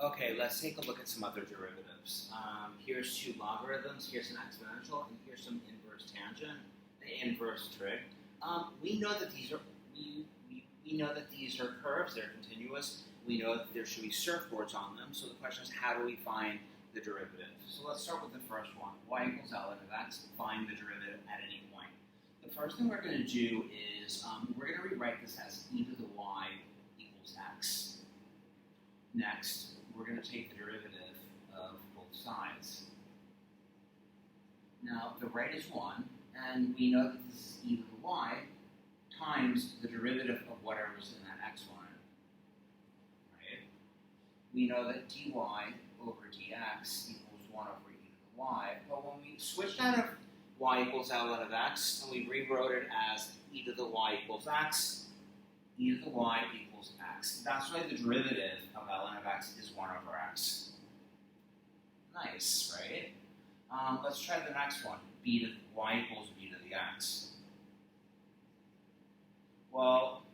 Okay, let's take a look at some other derivatives. Here's two logarithms, here's an exponential, and here's some inverse tangent, an inverse trig. We know that these are we know that these are curves, they're continuous. We know that there should be surfboards on them, so the question is how do we find the derivative? So let's start with the first one. Y equals ln of x, find the derivative at any point. The first thing we're going to do is we're going to rewrite this as e to the y equals x. Next, we're going to take the derivative of both sides. Now, the right is 1, and we know that this is e to the y times the derivative of whatever's in that exponent. Right? We know that dy over dx equals 1 over e to the y, but when we switched out of y equals ln of x, and we rewrote it as e to the y equals x, e to the y equals x. That's why the derivative of ln of x is 1 over x. Nice, right? Let's try the next one. B to y equals b to the x. Well,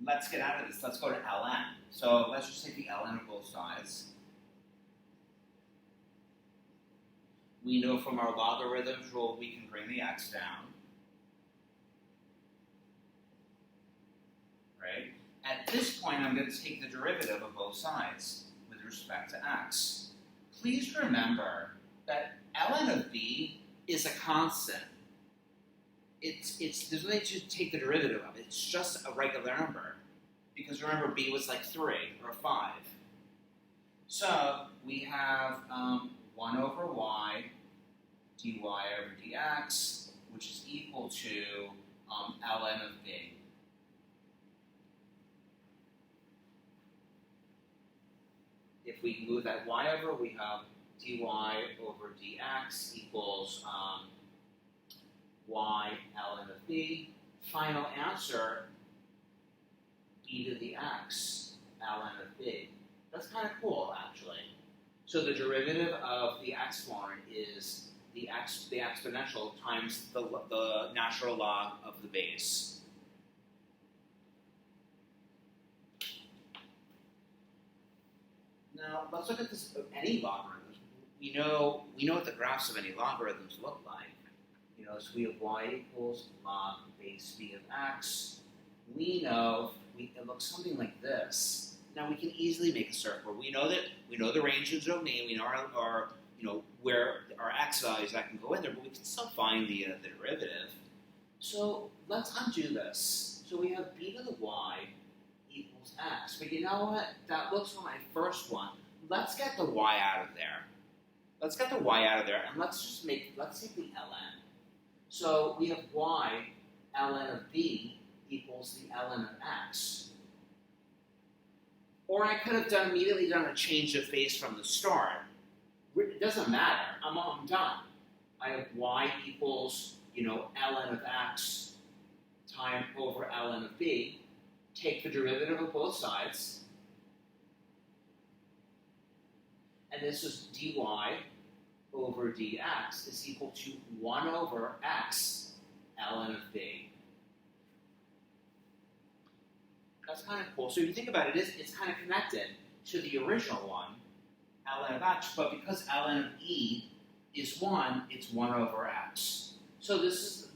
let's get out of this. Let's go to ln. So let's just take the ln of both sides. We know from our logarithms rule we can bring the x down. Right? At this point, I'm going to take the derivative of both sides with respect to x. Please remember that ln of b is a constant. There's no need to take the derivative of it. It's just a regular number. Because remember, b was like 3 or 5. So we have 1 over y dy over dx, which is equal to ln of b. If we move that y over, we have dy over dx equals y ln of b. Final answer, e to the x ln of b. That's kind of cool, actually. So the derivative of the exponent is the exponential times the natural log of the base. Now let's look at this any logarithms. We know what the graphs of any logarithms look like. So we have y equals log base b of x. We know it looks something like this. Now we can easily make a surfboard. We know the range of the domain. We know our where our x values that can go in there, but we can still find the derivative. So let's undo this. So we have b to the y equals x. But you know what? That looks like my first one. Let's get the y out of there. Let's get the y out of there, and let's take the ln. So we have y ln of b equals the ln of x. Or I could have immediately done a change of face from the start. It doesn't matter. I'm done. I have y equals ln of x times over ln of b. Take the derivative of both sides. And this is dy over dx is equal to 1 over x ln of b. That's kind of cool. So if you think about it, it's kind of connected to the original one, ln of x, but because ln of e is 1, it's 1 over x. So this is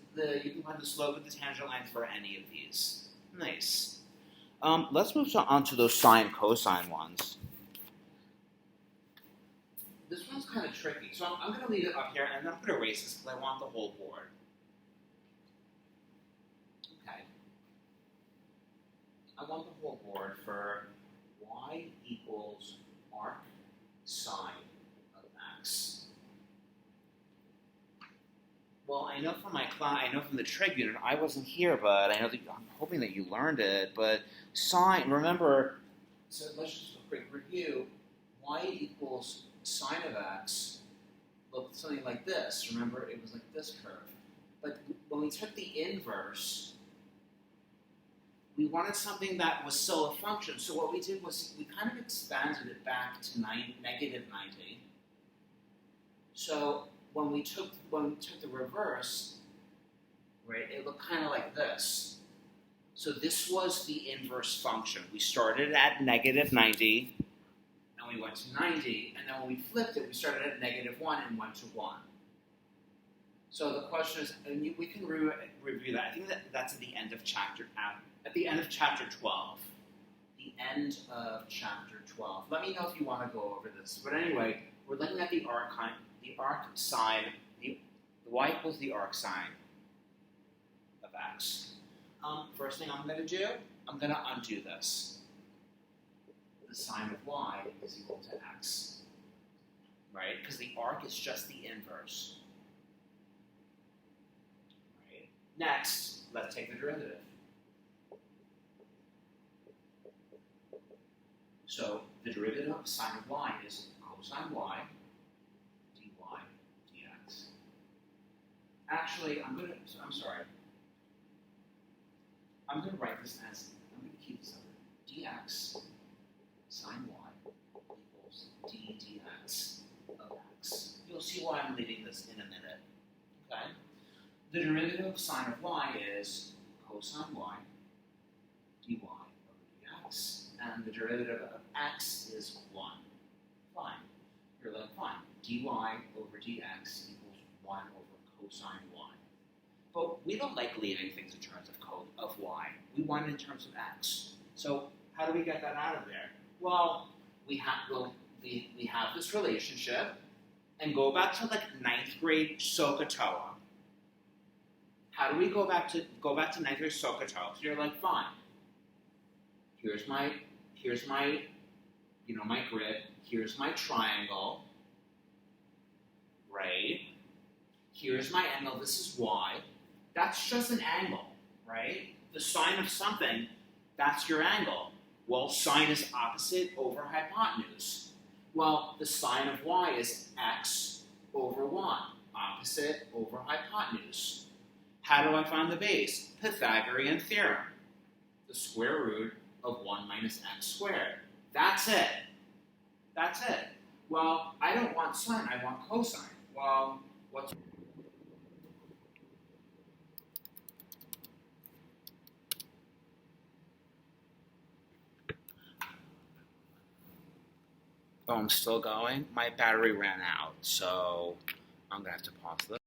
you can find the slope of the tangent length for any of these. Nice. Let's move on to those sine cosine ones. This one's kind of tricky, so I'm going to leave it up here, and then I'm going to erase this because I want the whole board. Okay. I want the whole board for y equals arc sine of x. Well, I know from my class, I know from the trig unit, I wasn't here, but I know that I'm hoping that you learned it. But sine, remember, so let's just do a quick review. Y equals sine of x looked something like this. Remember, it was like this curve. But when we took the inverse, we wanted something that was still a function. So what we did was we kind of expanded it back to negative 90. So when we took the reverse, right, it looked kind of like this. So this was the inverse function. We started at negative 90, and we went to 90, and then when we flipped it, we started at negative 1 and went to 1. So the question is, and we can review that. I think that's at the end of chapter 12. The end of chapter 12. Let me know if you want to go over this. But anyway, we're looking at the arc sine. The y equals the arc sine of x. First thing I'm going to do, I'm going to undo this. The sine of y is equal to x, right? Because the arc is just the inverse. Right? Next, let's take the derivative. So the derivative of sine of y is cosine y dy dx. Actually, I'm going to write this as, I'm going to keep this up. Dx sine y equals d dx of x. You'll see why I'm leaving this in a minute. Okay? The derivative of sine of y is cosine y dy over dx. And the derivative of x is 1. Fine. You're like, fine. dy over dx equals 1 over cosine y. But we don't like leaving things in terms of y. We want it in terms of x. So how do we get that out of there? Well, we have this relationship, and go back to like 9th grade SOHCAHTOA. How do we go back to 9th grade SOHCAHTOA? So you're like, fine. Here's my my grid. Here's my triangle, right? Here's my angle. This is y. That's just an angle, right? The sine of something, that's your angle. Well, sine is opposite over hypotenuse. Well, the sine of y is x over 1, opposite over hypotenuse. How do I find the base? Pythagorean theorem. The square root of 1 minus x squared. That's it. That's it. Well, I don't want sine, I want cosine. Well, what's... Oh, I'm still going? My battery ran out, so I'm going to have to pause this.